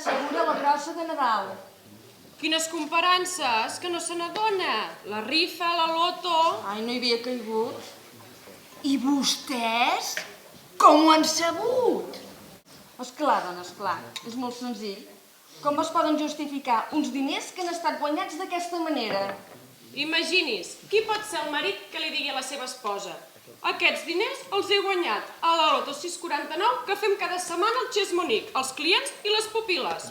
assegura la grossa de Nadal. Quines comparances, que no se n'adona. La rifa, la loto... Ai, no hi havia caigut. I vostès? Com ho han sabut? Esclar, dona, esclar. És molt senzill. Com es poden justificar uns diners que han estat guanyats d'aquesta manera? Imagini's, qui pot ser el marit que li digui a la seva esposa: aquests diners els he guanyat a la loto 649 que fem cada setmana al Chesmonic, els clients i les pupil·les.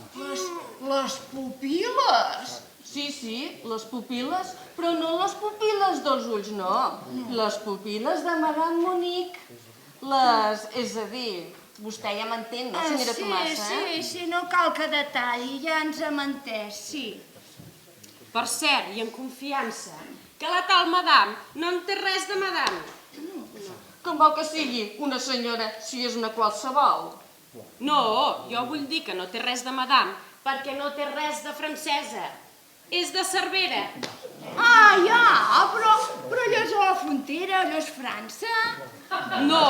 Les pupil·les? Sí, les pupil·les, però no les pupil·les dels ulls, no. Les pupil·les de Madame Monique. És a dir, vostè ja m'entén, no, senyora Tomassa? Sí, no cal que detalli, ja ens hem entès, sí. Per cert, i en confiança, que la tal Madame no en té res de Madame. Com vol que sigui una senyora si és una qualsevol? No, jo vull dir que no té res de Madame, perquè no té res de francesa. És de Cervera. Ah, ja, però allò és a la frontera, allò és França. No,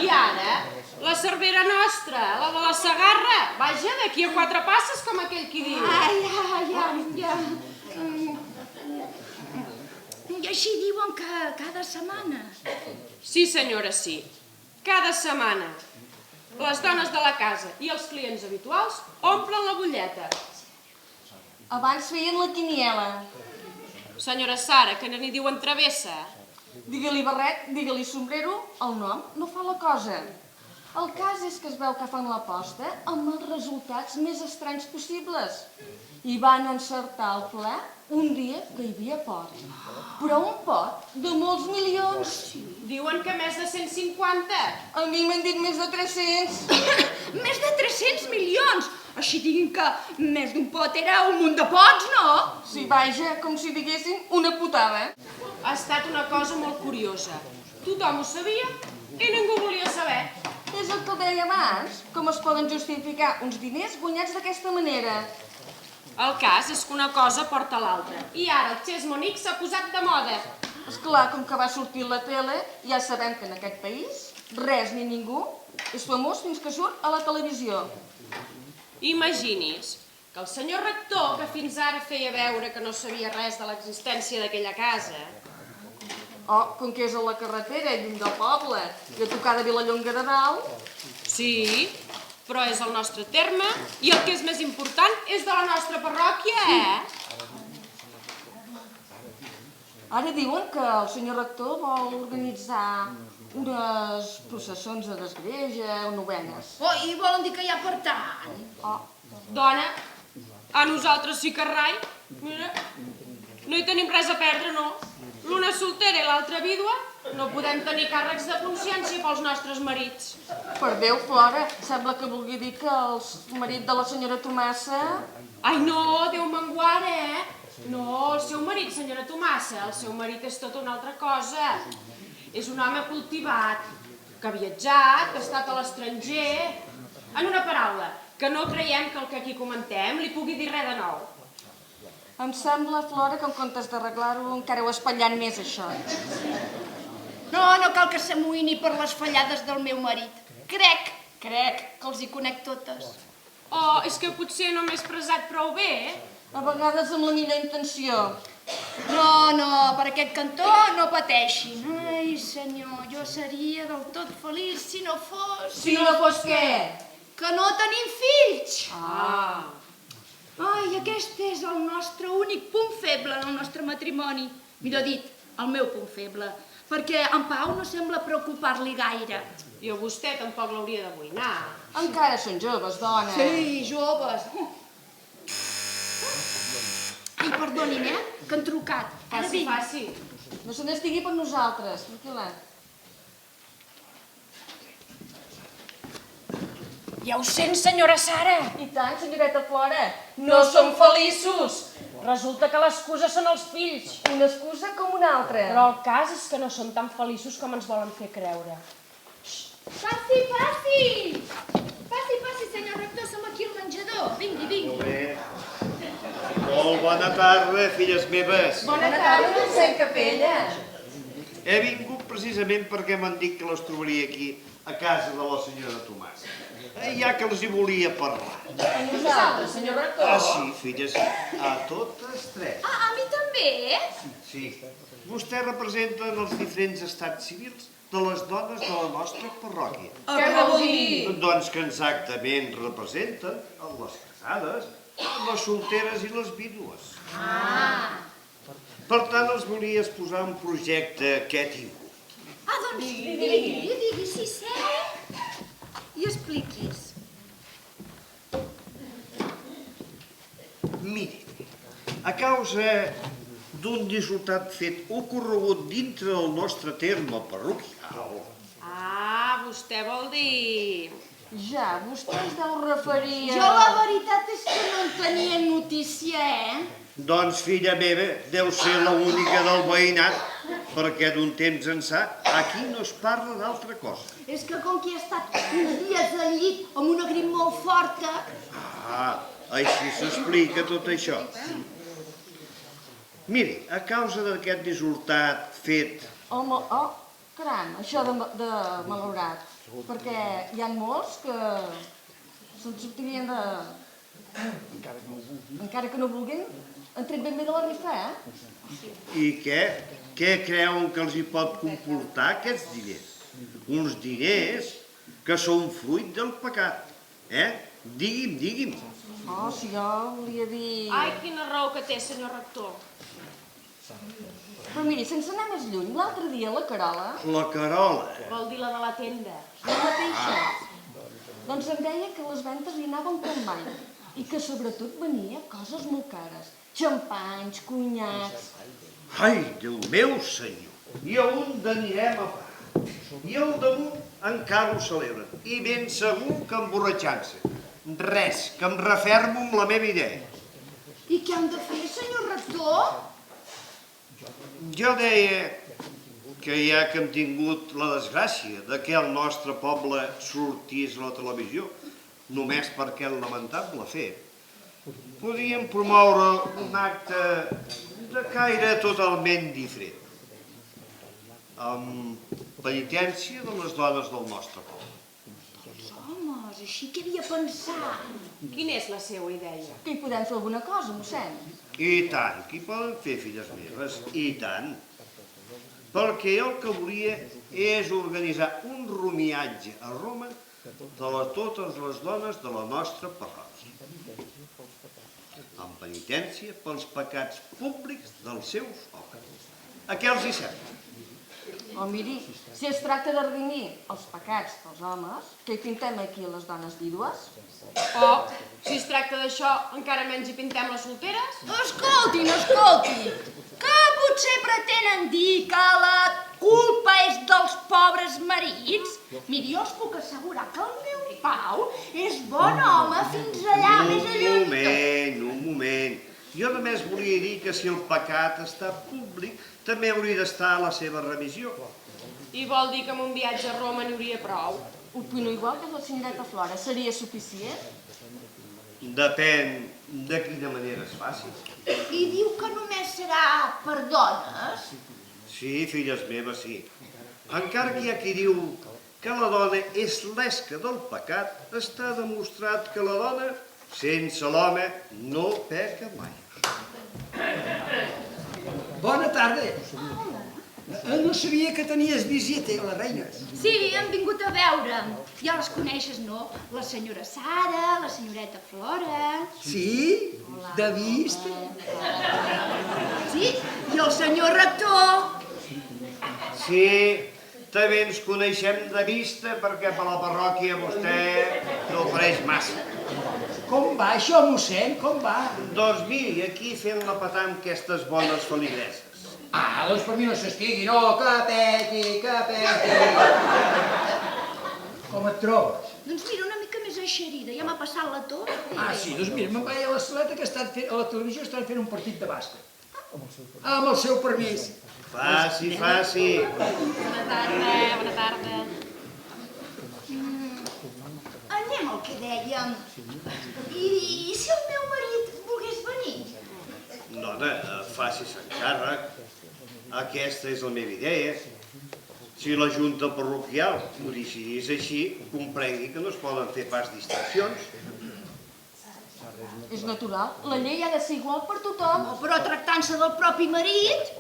i ara, la Cervera nostra, la de la Segarra, vaja, d'aquí a 4 passes, com aquell qui diu. Ja. I així diuen que cada setmana. Sí, senyora, sí. Cada setmana. Les dones de la casa i els clients habituals omplen la butlleta. Abans feien la quiniela. Senyora Sara, que n'hi diuen travessa. Digue-li barret, digue-li sombrero, el nom no fa la cosa. El cas és que es veu que fan l'aposta amb els resultats més estranys possibles. I van encertar el ple un dia que hi havia pot. Però un pot de molts milions. Diuen que més de 150. A mi m'han dit més de 300. Més de 300 milions! Així diguin que més d'un pot era un munt de pots, no? Sí, vaja, com si diguessin una putada. Ha estat una cosa molt curiosa. Tothom ho sabia i ningú volia saber. És el que deia abans. Com es poden justificar uns diners guanyats d'aquesta manera? El cas és que una cosa porta l'altra. I ara el Chesmonic s'ha posat de moda. Esclar, com que va sortir a la tele, ja sabem que en aquest país res ni ningú és famós fins que surt a la televisió. Imagini's que el senyor rector, que fins ara feia veure que no sabia res de l'existència d'aquella casa... Oh, com que és a la carretera, lluny del poble, i a tocar de Vilallonga de Dalt... Sí, però és el nostre terme i el que és més important és de la nostra parròquia, Ara diuen que el senyor rector vol organitzar unes processons a l'església o novenes. Oh, i volen dir que hi ha per tant? Oh, Dona, a nosaltres sí que rai. Mira, no hi tenim res a perdre, no. L'una soltera i l'altra vídua, no podem tenir càrrecs de consciència pels nostres marits. per Déu, Flora, sembla que vulgui dir que el marit de la senyora Tomassa... Ai, no, Déu m'enguara, No, el seu marit, senyora Tomassa, el seu marit és tota una altra cosa. És un home cultivat, que ha viatjat, que ha estat a l'estranger... En una paraula, que no creiem que el que aquí comentem li pugui dir res de nou. Em sembla, Flora, que en comptes d'arreglar-ho encara ho espatllant més, això. No cal que s'amoïni per les fallades del meu marit. Crec que els hi conec totes. Oh, és que potser no m'he expressat prou bé, A vegades amb la millor intenció. No, per aquest cantó no pateixin. Ai, senyor, jo seria del tot feliç si no fos... Si no fos què? Que no tenim fills! Ah. Ai, aquest és el nostre únic punt feble en el nostre matrimoni. Millor dit, el meu punt feble. Perquè en Pau no sembla preocupar-li gaire. I a vostè tampoc l'hauria de vuinar. Encara són joves, dona. Sí, joves. Ai, perdonin, que han trucat. Ara vinc. Faci. No se n'estigui per nosaltres, tranquil·la. Ja ho sent, senyora Sara. I tant, senyoreta Flora. No som feliços. Resulta que l'excusa són els fills. Una excusa com una altra. Però el cas és que no són tan feliços com ens volen fer creure. Passi, senyor rector, som aquí al menjador. Vingui. Molt bé. Molt bona tarda, filles meves. Bona tarda, Mossèn Capella. He vingut precisament perquè m'han dit que les trobaria aquí. a casa de la senyora Tomàs. Ja que els hi volia parlar. A nosaltres, senyor rector. Ah, sí, filles, a totes tres. Ah, a mi també? Sí. Vostè representa els diferents estats civils de les dones de la nostra parròquia. Què vol dir? Doncs que exactament representen les casades, les solteres i les vídues. Ah. Per tant, els volia exposar un projecte que he tingut. Ah, doncs digui, si sé. I expliquis. Miri, a causa d'un dissortat fet ocorregut dintre del nostre terme parroquial. Ah, vostè vol dir... Ja, vostè es deu referir a... Jo la veritat és que no en tenia notícia, Doncs, filla meva, deu ser l'única del veïnat, perquè d'un temps ençà aquí no es parla d'altra cosa. És que com que he estat uns dies al llit amb una grip molt forta... Ah, així s'explica tot això. Miri, a causa d'aquest dissortat fet... Home, oh, caram, això de malaurat. Perquè hi ha molts que se'n sortirien de... Encara que no vulguin, han tret ben bé de la rifa, I què? Què creuen que els hi pot comportar aquests diners? Uns diners que són fruit del pecat, Digui'm. Oh, si jo volia dir... Ai, quina raó que té, senyor rector. Però miri, sense anar més lluny, l'altre dia la Carola, La Carola. Vol dir la de la tenda. la mateixa, doncs em deia que les ventes hi anaven com mai i que sobretot venia coses molt cares. Xampanys, conyacs... Ai, Déu meu senyor, i a on anirem a parar? I al damunt encara ho celebren, i ben segur que emborratxant-se. Res, que em refermo amb la meva idea. I què hem de fer, senyor rector? Jo deia que ja que hem tingut la desgràcia de que el nostre poble sortís a la televisió, només per aquest lamentable fet, podíem promoure un acte de caire totalment diferent, amb penitència de les dones del nostre poble. Homes, així que havia pensat. Quina és la seva idea? Que hi podem fer alguna cosa, mossèn. I tant, que hi poden fer, filles meves, i tant. Perquè jo el que volia és organitzar un romiatge a Roma de totes les dones de la nostra parròquia, amb penitència pels pecats públics dels seus homes. A què els hi sembla? O miri, si es tracta de redimir els pecats dels homes, què hi pintem aquí a les dones vídues? O, si es tracta d'això, encara menys hi pintem les solteres? Escoltin, que potser pretenen dir que la culpa és dels pobres marits? Miri, jo us puc assegurar que el meu Pau és bon home fins allà més allà. Un moment. Jo només volia dir que si el pecat està públic, també hauria d'estar a la seva revisió. I vol dir que amb un viatge a Roma n'hi hauria prou? Opino igual que la senyoreta Flora. Seria suficient? Depèn de quina manera es faci. I diu que només serà per dones? Sí, filles meves, sí. Encara que hi ha qui diu que la dona és l'esca del pecat, està demostrat que la dona, sense l'home, no peca mai. Bona tarda. No sabia que tenies visita, la reina. Sí, han vingut a veure'm. Ja les coneixes, no? La senyora Sara, la senyoreta Flora... Sí? De vista? Sí, i el senyor rector. Sí, també ens coneixem de vista perquè per la parròquia vostè no apareix massa. Com va això, mossèn? Com va? Doncs miri, aquí fent la petar amb aquestes bones feligreses. Ah, doncs per mi no s'estigui, no, que peti. Com et trobes? Doncs mira, una mica més eixerida, ja m'ha passat la tos. Ah, sí, doncs mira, me'n vaig a la saleta que a la televisió estan fent un partit de bàsquet. Amb el seu permís. Faci. Bona tarda. Anem al que dèiem. I si el meu marit volgués venir? Dona, faci-se'n càrrec. Aquesta és la meva idea. Si la junta parroquial ho decidís així, comprengui que no es poden fer pas distincions. És natural, la llei ha de ser igual per tothom. Oh, però tractant-se del propi marit...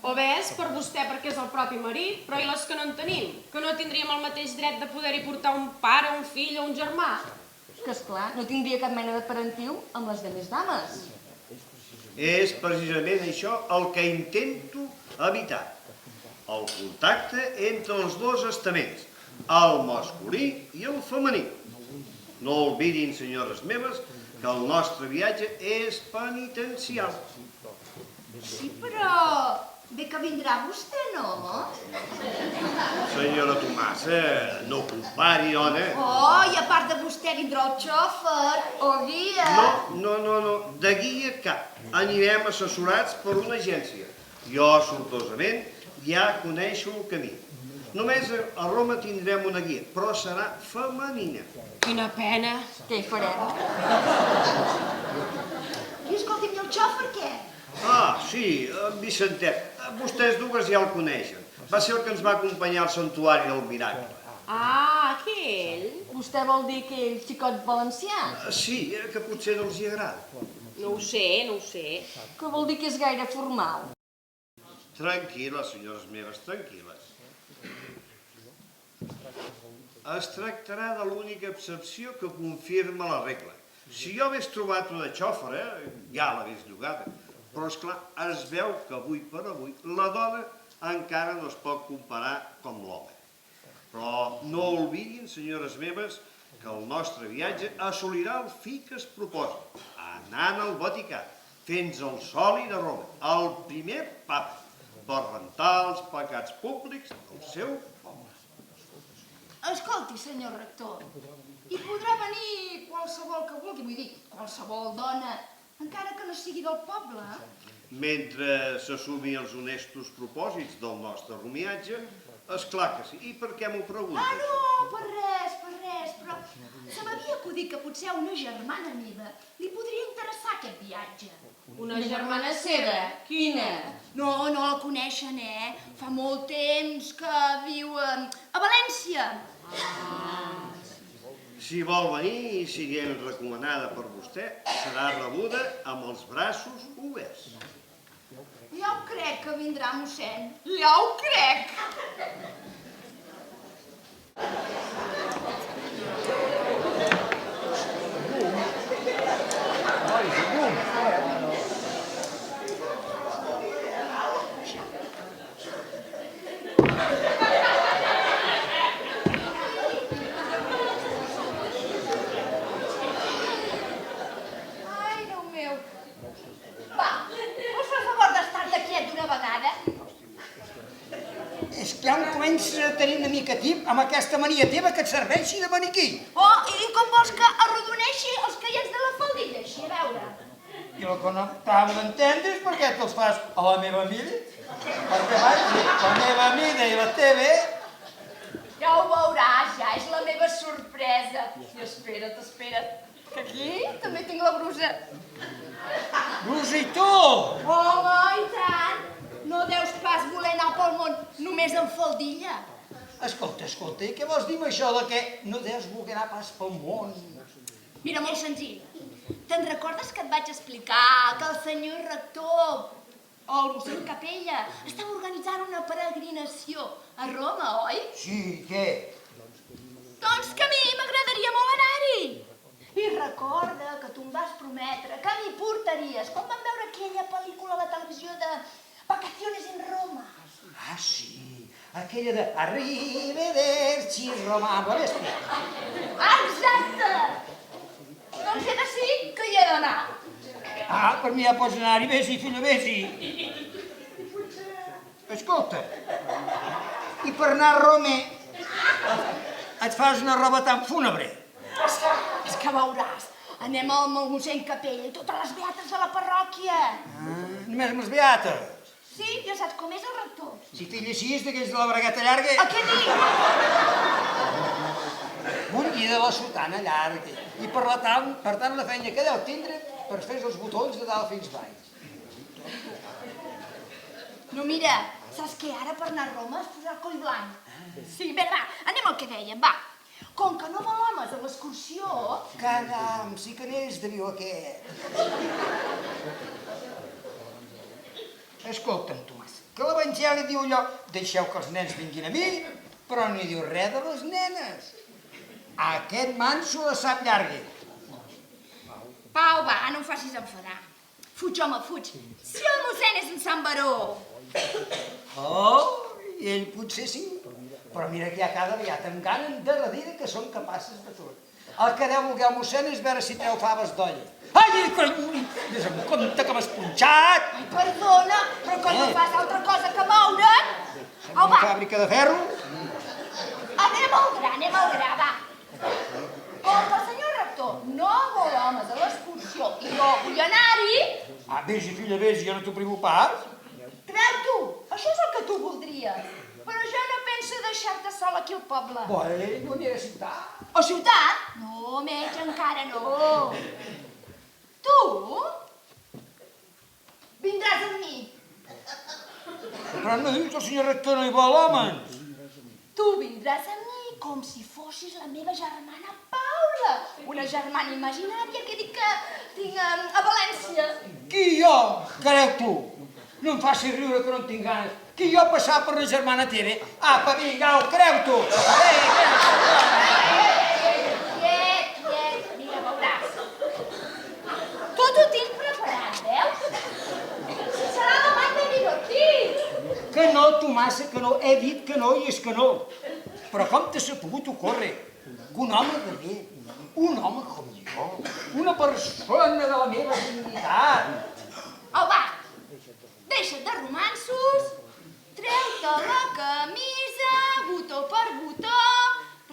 O bé és per vostè perquè és el propi marit, però i les que no en tenim? Que no tindríem el mateix dret de poder-hi portar un pare, un fill o un germà? Que esclar, no tindria cap mena de parentiu amb les demés dames. És precisament això el que intento evitar. El contacte entre els dos estaments, el masculí i el femení. No oblidin, senyores meves, que el nostre viatge és penitencial. Sí, però... Bé que vindrà vostè, no? Senyora Tomasa, no compari, dona. Oh, i a part de vostè vindrà el xòfer, o guia. No, de guia cap. Anirem assessorats per una agència. Jo, sortosament, ja coneixo el camí. Només a Roma tindrem una guia, però serà femenina. Quina pena. Què hi farem? I escolti'm, i el xòfer què? Ah, sí, en Vicentet. Vostès dues ja el coneixen. Va ser el que ens va acompanyar al santuari del Miracle. Ah, aquell? Vostè vol dir que ell xicot valencià? Sí, que potser no els hi agrada. No ho sé, no ho sé. Que vol dir que és gaire formal? Tranquil·les, senyores meves, tranquil·les. Es tractarà de l'única excepció que confirma la regla. Si jo hagués trobat una xòfera, ja l'hagués llogada. Però, esclar, es veu que avui per avui la dona encara no es pot comparar com l'home. Però no oblidin, senyores meves, que el nostre viatge assolirà el fi que es proposa, anant al Vaticà, fent el soli de Roma, el primer papa, per rentar els pecats públics del seu poble. Escolti, senyor rector, hi podrà venir qualsevol que vulgui, vull dir, qualsevol dona, encara que no sigui del poble. Mentre s'assumin els honestos propòsits del nostre romiatge, esclar que sí. I per què m'ho preguntes? Ah, no, per res, però se m'havia acudit que potser a una germana meva li podria interessar aquest viatge. Una germana seva? Quina? No la coneixen, Fa molt temps que viu a València. Si vol venir i siguent recomanada per vostè, serà rebuda amb els braços oberts. Ja ho crec que vindrà, mossèn. Ja ho crec. Ai, Déu meu. Va, us fa favor d'estar-te quiet d'una vegada? És que ja em comences a tenir una mica tip amb aquesta mania teva que et serveixi de maniquí. Oh, i com vols que arrodoneixi els caients de la faldilla, així, a veure? I el que no acabo d'entendre és per què te'ls fas a la meva mida. Perquè vaig dir, la meva mida i la teva... Ja ho veuràs, ja és la meva sorpresa. I espera't, que aquí també tinc la brusa. Brusa i tu! Home, i tant! No deus pas voler anar pel món només en faldilla. Escolta, i què vols dir amb això de que no deus voler anar pas pel món? Mira, molt senzill. Te'n recordes que et vaig explicar que el senyor rector o el mossèn Capella estava organitzant una peregrinació a Roma, oi? Sí, què? Doncs que a mi m'agradaria molt anar-hi. I recorda que tu em vas prometre que m'hi portaries quan vam veure aquella pel·lícula a la televisió de Vacaciones en Roma. Ah, sí, aquella de Arrivederci Romano, a vespre. Exacte! Doncs he decidit que hi he d'anar. Ah, per mi ja pots anar-hi, vés-hi, filla, vés-hi. Escolta, i per anar a Roma et fas una roba tan fúnebre? És que veuràs, anem amb el mossèn Capella i totes les beates de la parròquia. Ah, només amb les beates. Sí, ja saps com és el rector. Si fill així és d'aquells de la bragueta llarga... A què dic? Un dia de la sotana llarga. I per tant la feina que deu tindre per fer els botons de dalt fins baix. No, mira, Saps què? Ara per anar a Roma es posarà el coll blanc. Sí, bé, va, anem al que dèiem, va. Com que no vol homes a l'excursió... Caram, sí que n'és de viu aquest. Escolta'm, Tomàs, que l'Evangeli diu allò deixeu que els nens vinguin a mi, però no hi diu res de les nenes. Aquest manso la sap llarga. Pau, va, no em facis enfadar. Fuig, home, fuig. Si el mossèn és un sant baró. Oh, i ell potser sí, però mira que hi ha cada beat amb ganes de darrere que són capaces de tot. El que deu voler el mossèn és veure si treu faves d'olla. Ai, vés amb compte que m'has punxat! Ai, perdona, però com no fas altra cosa que moure't? Au, Una va, fàbrica de ferro? anem al gra, va. Com que el senyor rector no vol homes a l'excursió i jo vull anar-hi, Ah, vés, filla, vés, jo no t'ho privo pas. treu-t'ho, això és el que tu voldries. Però jo no penso deixar-te sol aquí al poble. Bé, no aniré a ciutat. A ciutat? No, metge, encara no. Tu vindràs amb mi. Però no dius que el senyor rector no hi vol homes. Tu vindràs amb mi com si fossis la meva germana Paula, una germana imaginària que dic que tinc a València. Qui jo? Creu tu? No em facis riure que no en tinc ganes. Qui jo passar per la germana teva? Apa, vinga, au, creu tu. Quiet, mira, veuràs. Tot ho tinc preparat, veus? Si serà demà de divertit. Que no, Tomàs, que no. He dit que no i és que no. Però com t'ha pogut ocórrer que un home de bé, un home com jo, una persona de la meva dignitat... Au, va, deixa't de romanços, treu-te la camisa, botó per botó.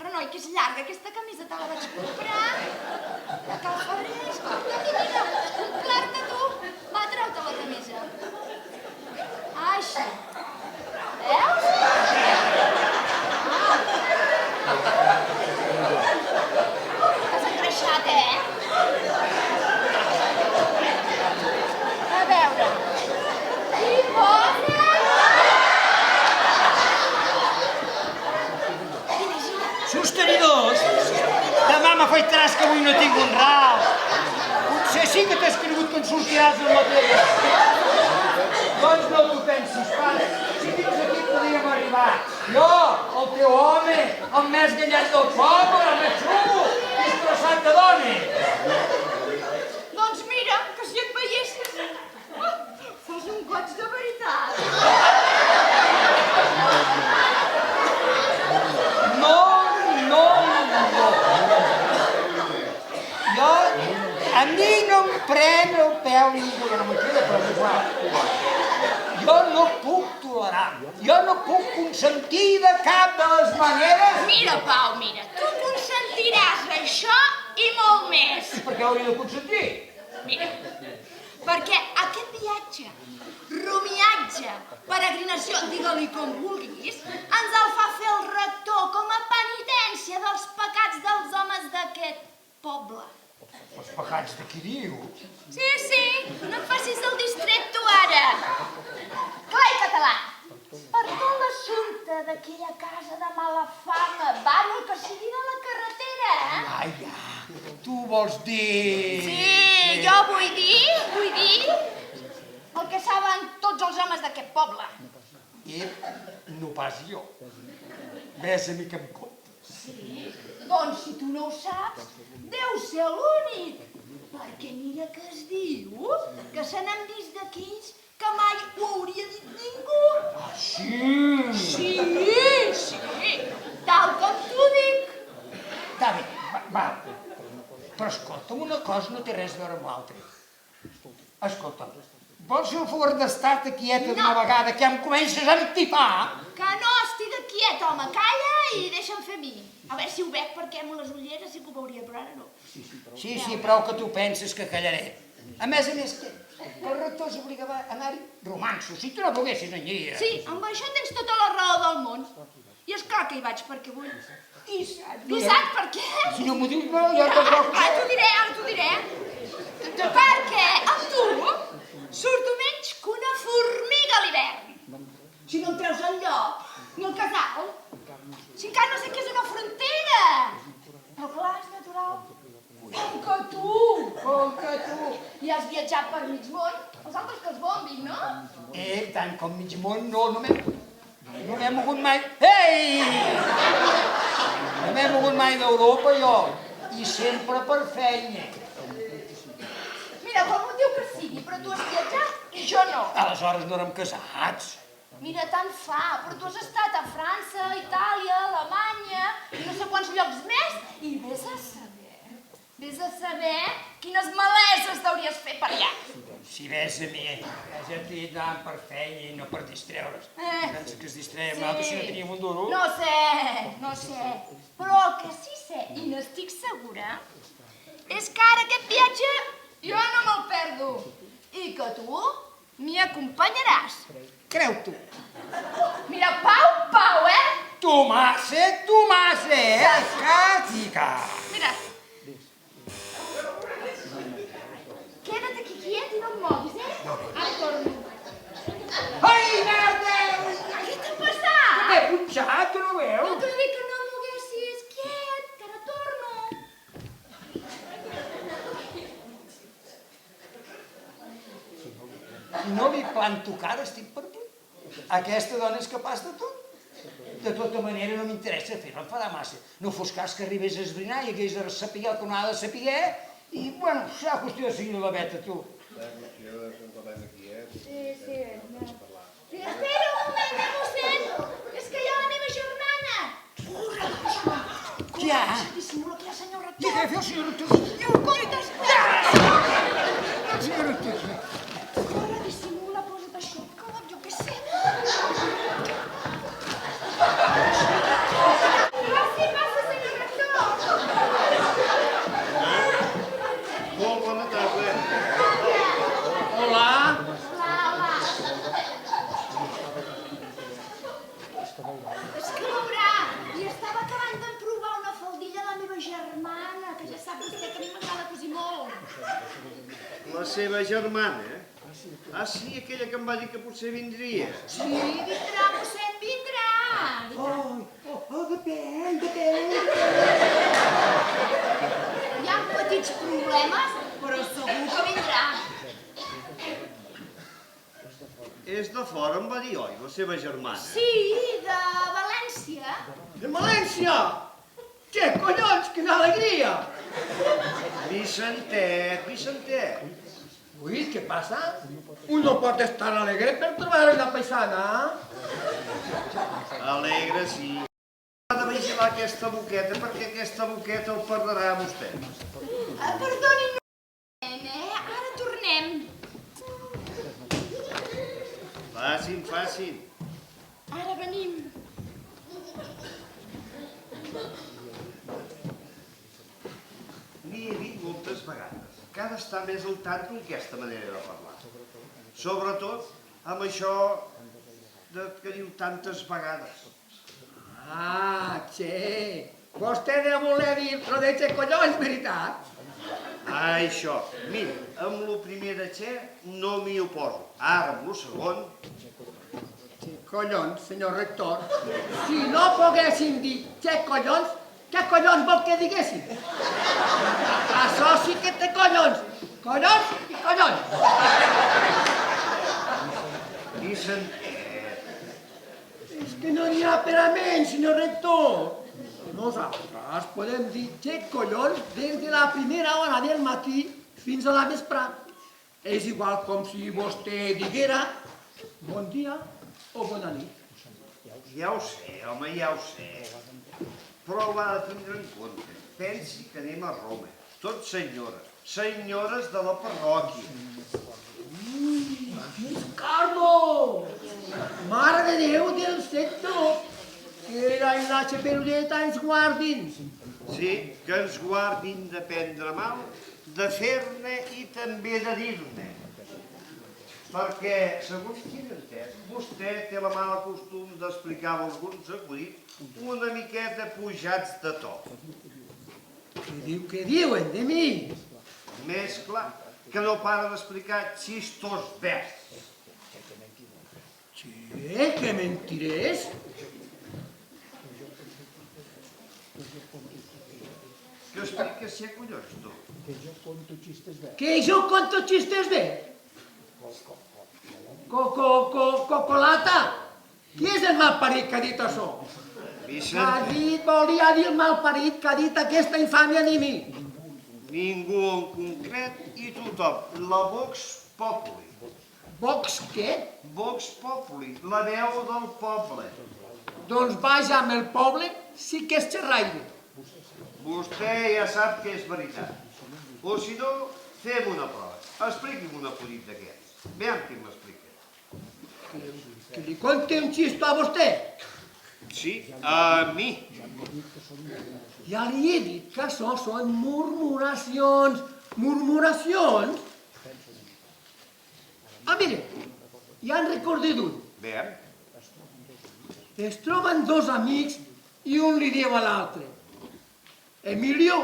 Renoi, que és llarga, aquesta camisa te la vaig comprar. La que la faré, escolta, mira, comprar-te tu. Va, treu-te la camisa. Així. Veus? Has engreixat, A veure. I posa... Sostenidors! Demà m'afaitaràs que avui no tinc un ral. Potser sí que t'has cregut que en sortiràs amb la teva. Doncs no t'ho pensis, pare. Si fins aquí podíem arribar. Jo, el teu home, el més gallet del poble, el més xulo, disfressat de dona. Doncs mira, que si et veiessis... Fos un goig de veritat. No. Jo, a mi no em pren el peu ningú, ja no m'ho queda, però és igual. Jo no puc tolerar, jo no puc consentir de cap de les maneres. Mira, Pau, mira, tu consentiràs això i molt més. I per què hauria de consentir? Mira, perquè aquest viatge, rumiatge, peregrinació, digue-li com vulguis, ens el fa fer el rector com a penitència dels pecats dels homes d'aquest poble. Els pecats de qui diu? Sí, no et facis el distret tu ara. Clar i català, per tot l'assumpte d'aquella casa de mala fama, vàlua que sigui de la carretera, Ai, ja, tu vols dir... Sí, jo vull dir el que saben tots els homes d'aquest poble. I no pas jo. Ves a mi que em comptes. Sí? Doncs si tu no ho saps, deu ser l'únic. Perquè mira que es diu que se n'han vist d'aquells que mai ho hauria dit ningú. Ah, sí? Sí, tal com t'ho dic. Està bé, va. Però escolta'm, una cosa no té res a veure amb l'altra. Escolta'm, vols fer el favor d'estar-te quieta d'una vegada que em comences a empipar? Que no estigui quiet, home, calla i deixa'm fer a mi. A veure si ho veig perquè amb les ulleres sí que ho veuria, però ara no. Sí, prou que tu penses que callaré. A més, que el rector s'obligava a anar-hi romanços. Si tu no poguessis, no hi aniria. Sí, amb això tens tota la raó del món. I esclar que hi vaig perquè vull. I saps per què? Si no m'ho dius, no, jo tampoc... Ara t'ho diré. Perquè amb tu surto menys que una formiga a l'hivern. Si no en Tant com mig món no m'he mogut mai. Ei! No m'he mogut mai d'Europa, jo. I sempre per feina. Mira, qual motiu que sigui, però tu has viatjat i jo no. Aleshores no érem casats. Mira, tant fa, però tu has estat a França, Itàlia, Alemanya i no sé quants llocs més i vés a saber quines maleses t'hauries fet per allà. Si ves a mi, ja t'he dit anant per feina i no per distreure's. Pensa que es distreia amb l'altre si no teníem un duro? No sé, però el que sí sé, i n'estic segura, és que ara aquest viatge jo no me'l perdo i que tu m'hi acompanyaràs. Creu-t'ho. Mira, Pau, Tomàs, Càtica. Mira. Queda't aquí quiet i no et moguis, Ara torno. Ai, merda! Què t'ha passat? M'he punxat, que no No veu? t'ho dic que no et moguessis. Quiet, que ara torno. No li planto cara, estic per tu. Aquesta dona és capaç de tot. De tota manera no m'interessa fer-la enfadar massa. No fos cas que arribés a esbrinar i hagués de saber el que no ha de saber i, bueno, serà qüestió de seguir la veta, tu. Sí. Espera un moment, mossèn. És que hi ha la meva germana. Qui hi ha? Dissimula que hi ha el senyor I rector. què fer el senyor rector? Comptes! El senyor rector. Corre, dissimula, posa't això al cap, jo què sé. Passa, senyor rector. Molt bona tarda. Hola. És que veurà, li estava acabant d'emprovar una faldilla a la meva germana, que ja sap vostè que a mi m'agrada cosir molt. La seva germana, eh? Ah, sí, aquella que em va dir que potser vindria. Sí, vindrà, mossèn, vindrà. Depèn. Hi ha petits problemes, però segur que vindrà. És de fora, em va dir, oi, la seva germana. Sí, de València. De València! Què collons, quina alegria! Vicentet. Ui, què passa? Un no pot estar alegre per trobar una paisana. Alegre, sí. Ha de vigilar aquesta boqueta, perquè aquesta boqueta el perdrà a vostè. Perdoni, no, ara tornem. Facin. Ara venim. N'hi he dit moltes vegades que ha d'estar més al tanto amb aquesta manera de parlar. Sobretot amb això que diu tantes vegades. Che, vostè deu voler dir lo de che collons, veritat? Això. Mira, amb lo primer de Che no m'hi oposo. Ara, amb lo segon... Che collons, senyor rector. Si no poguéssim dir che collons, què collons vol que diguéssim? Això sí que té collons. Collons i collons. Vicentet. És que no n'hi ha per a menys, senyor rector. Nosaltres podem dir che collons des de la primera hora del matí fins a la vesprà. És igual com si vostè diguera bon dia o bona nit. Ja ho sé, home, ja ho sé. Però ho ha de tindre en compte. Pensi que anem a Roma. Tots senyores de la parròquia. Carlos! Mare de Déu del sector! Que la imatge perudeta ens guardin. Sí, que ens guardin de prendre mal, de fer-ne i també de dir-ne. Perquè, segons tinc entès, vostè té la mala costum d'explicar alguns acudits una miqueta pujats de to. Què diuen de mi? Més clar, que no para d'explicar xistos verds. Que mentirés? Que expliques si collons, tu? Que jo conto xistes bé? Cocolata? Qui és el malparit que ha dit això? Que Vicent, ha dit, volia dir el malparit que ha dit aquesta infàmia de mi. ningú en concret i tothom. La Vox Populi. Vox què? Vox Populi, la veu del poble. Doncs vaja amb el poble, sí que és xerraire. Vostè ja sap que és veritat. O si no, fem una prova. Expliqui'm un acudit d'aquests. Veiem qui m'explica. Que li conti un xisto a vostè. Sí, a mi. Ja li he dit que això són murmuracions. Murmuracions? Ah, mire, ja en recordé d'un. Veiem. Es troben dos amics i un li diu a l'altre: Emilio,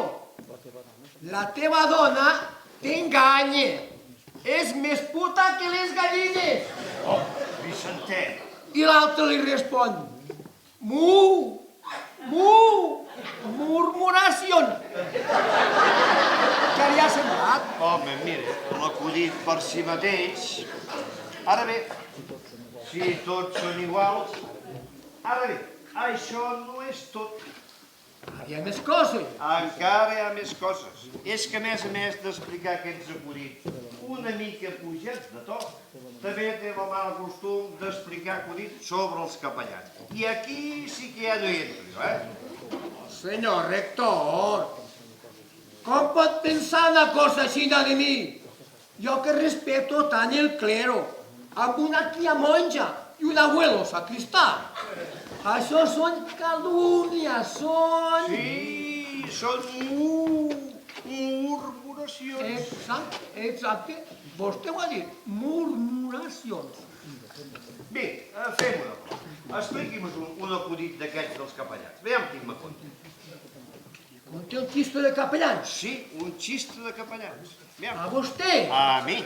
la teva dona t'enganya. És més puta que les gallines. Oh, Vicentet. I l'altre li respon: Mu, mu, murmuracions. Què li ha semblat? Home, mire, l'acudit per si mateix. Ara bé, si tots són iguals... Ara bé, això no és tot. Hi ha més coses. Encara hi ha més coses. És que, a més d'explicar aquests acudits una mica pujats de to, també té el mal costum d'explicar acudits sobre els capellans. I aquí sí que ja no hi entro jo, Senyor rector, com pot pensar una cosa així de mi? Jo que respeto tant el clero, amb una tia monja i un abuelo sacristà. Això són calúnies, són... Sí, són murmuracions. Exacte. Vostè ho ha dit, murmuracions. Bé, fem una cosa. Expliqui'm un acudit d'aquests dels capellans. Veiem quin me conta. Conté un xiste de capellans. Sí, un xiste de capellans. Veiem. A vostè. A mi.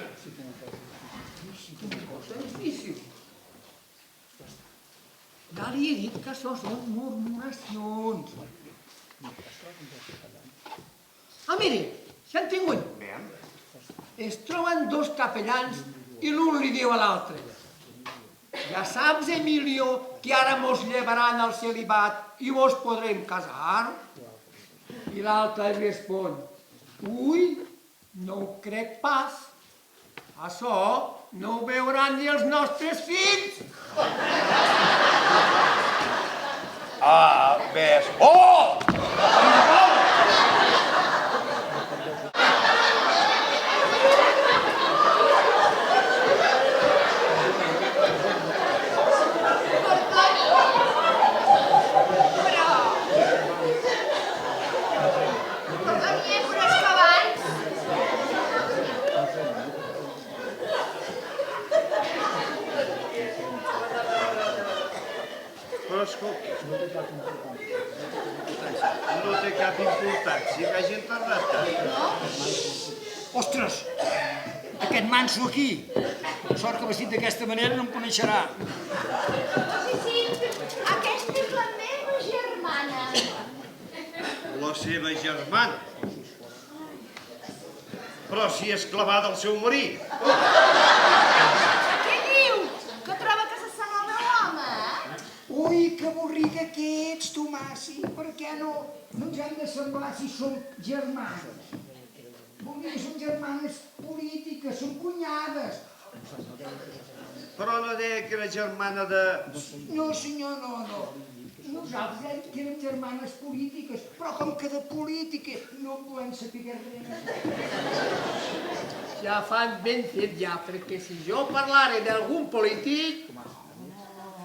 Cosa difícil. Ja li he dit que això són murmuracions. Ah, mire, ja en tinc un. Veiem. Es troben dos capellans i l'un li diu a l'altre: Ja saps, Emilio, que ara mos llevaran al celibat i mos podrem casar? I l'altre li respon: Ui, no ho crec pas. Això no ho veuran ni els nostres fills. Ah, ves. Oh! Però escolta, no té cap importància que hagin tardat tant. Ostres, aquest manso aquí. Sort que vestit d'aquesta manera no em coneixerà. Sí, aquesta és la meva germana. La seva germana. Però si és clavada al seu marit. Què diu? Que troba que s'assembla al meu home? Ui, que avorrida que ets, Tomasi. Per què no ens hem de semblar si som germanes? Vol dir que som germanes polítiques, som cunyades. Però no deia que era germana de... No, senyor, no. Nosaltres dèiem que érem germanes polítiques, però com que de polítiques no en volem saber res. Ja fan ben fet ja, perquè si jo parlara d'algun polític...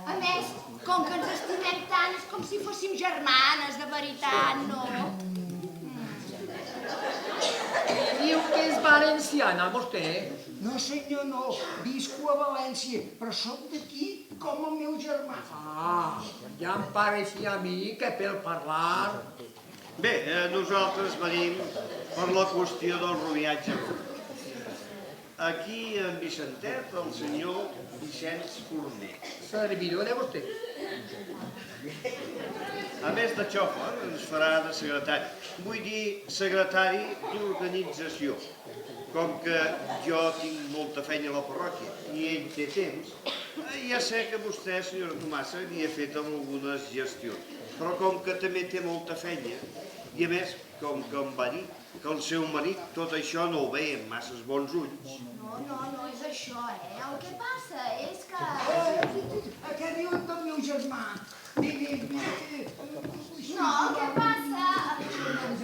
A més, com que ens estimem tant, és com si fóssim germanes, de veritat, no? Diu que és valenciana, vostè? No, senyor, no. Visco a València, però soc d'aquí com el meu germà. Ah, ja em pareixia a mi que pel parlar... Bé, nosaltres venim per la qüestió del roviatge. Aquí en Vicentet, el senyor Vicenç Forner. Servidor de vostè. A més de xòfer, ens farà de secretari. Vull dir, secretari d'organització. com que jo tinc molta feina a la parròquia i ell té temps, ja sé que vostè, senyora Tomasa, havia fet algunes gestions. Però com que també té molta feina, i a més, com que em va dir que el seu marit tot això no ho veia amb masses bons ulls. No és això, El que passa és que... Què diu el meu germà? Digui... No, el que passa... El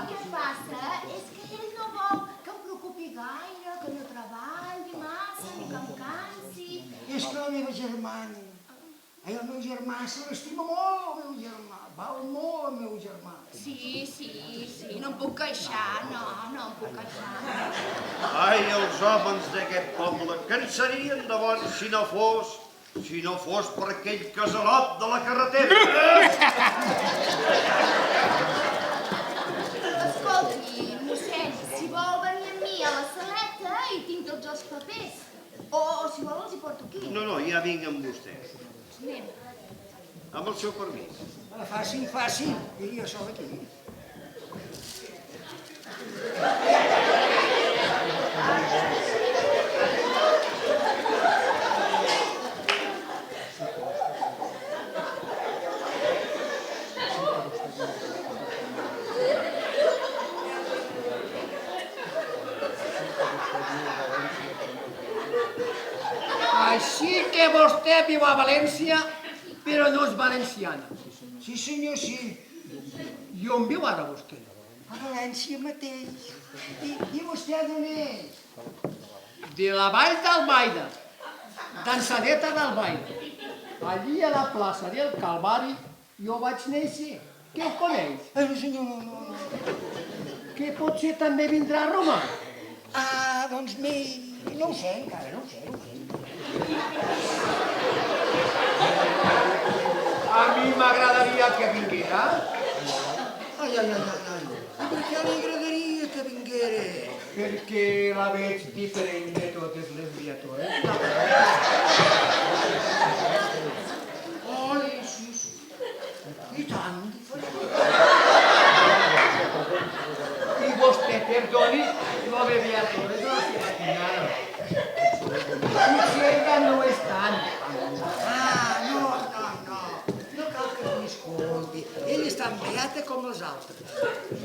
que passa és que ell no vol que em preocupi gaire, que no treballi massa, ni que em cansi. És que la meva germana... El meu germà se l'estima molt, el meu germà. Val molt el meu germà. Sí, no em puc queixar, no em puc queixar. Ai, els homes d'aquest poble, que en serien de bons si no fos per aquell casalot de la carretera. Escolti, mossèn, si vol venir amb mi a la saleta hi tinc tots els papers. O si vol els hi porto aquí. No, ja vinc amb vostè. Anem. Amb el seu permís. Fàcil, i jo soc aquí. Així que vostè viu a València, però no és valenciana. Sí, senyor, sí. I on viu ara vostè? A València mateix. I vostè d'on és? De la vall d'Albaida, d'Ensadeta d'Albaida. Allí a la plaça del Calvari jo vaig néixer. Què ho coneix? No, senyor, no. Que potser també vindrà a Roma. Ah, doncs no ho sé encara, no ho sé. A mi m'agradaria que vinguera. Ai. I per què li agradaria que vinguera? Perquè la veig diferent de totes les criatures. Ai, sí. I tant. I vostè perdoni lo de criatures de la seva cunyada. Potser ella no és tant. Ah, no. No cal que es disculpi. Ell és tan beata com els altres.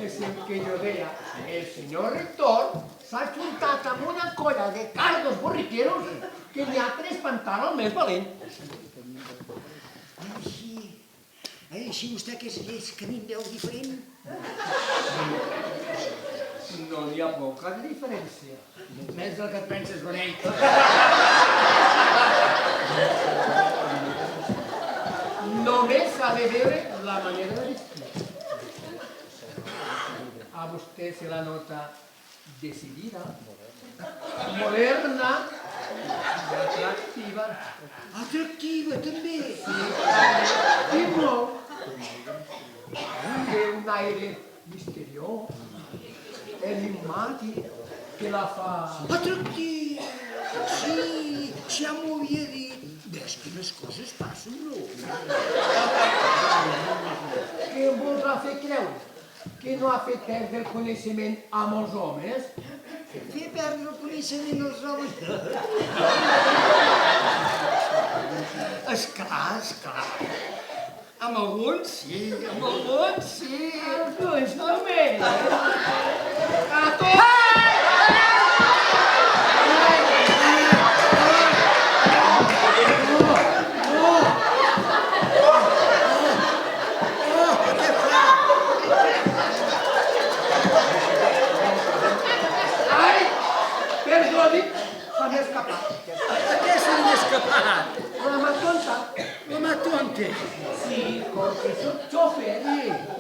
És el que jo deia. El senyor rector s'ha juntat amb una colla de cardos borriqueros que n'hi ha per espantar el més valent. Així vostè que és llest, que a mi em veu diferent. No n'hi ha poca diferència. Més del que et penses, Bonell. Només s'ha de veure la manera de vestir. A vostè se la nota decidida, moderna i atractiva. Atractiva, també. I molt. Té un aire misteriós, enigmàtic, que la fa... Atractiva. Sí, ja m'ho havia dit. Ves quines coses passen, no? Que voldrà fer creure que no ha fet perdre el coneixement a molts homes? Fer perdre el coneixement als homes. Esclar. Amb alguns sí, Doncs només. A tu! Ai, perdoni, s'ha escapat. A què se n'ha escapat? La mà tonta. La mà tonta. Sí, com que soc xofer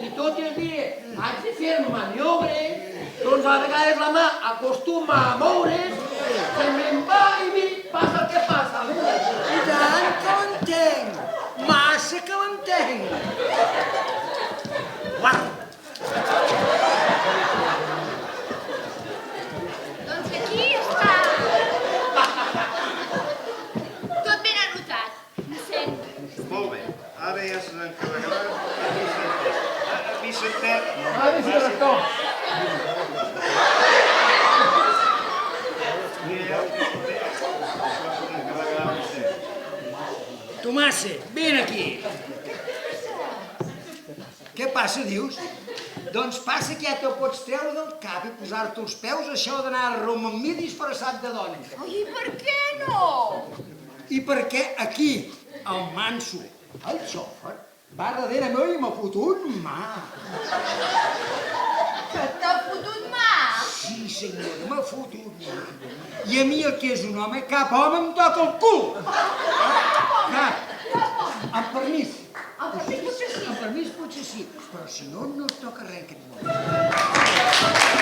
i tot el dia haig de fer maniobres, doncs a vegades la mà acostuma a moure's, se me'n va i miri, passa el que passa. I tant que l'entenc. Massa que l'entenc. Guarda. Doncs aquí està. Tot ben anotat, mossèn. Molt bé, ara ja se n'encarregarà Vicentet. Ah, sí, rector. Tomàs, vine aquí. Què passa, dius? Doncs passa que ja te'l pots treure del cap i posar-te els peus això d'anar a Roma amb mi disfressat de dona. Ai, i per què no? I perquè aquí, el manso, el xòfer, va darrere meu i m'ha fotut mà. Que t'ha fotut mà? Sí, senyora, m'ha fotut mà. I a mi, el que és un home, cap home em toca el cul. Cap. Amb permís. Amb permís potser sí. Amb permís potser sí, però si no, no et toca res aquest món.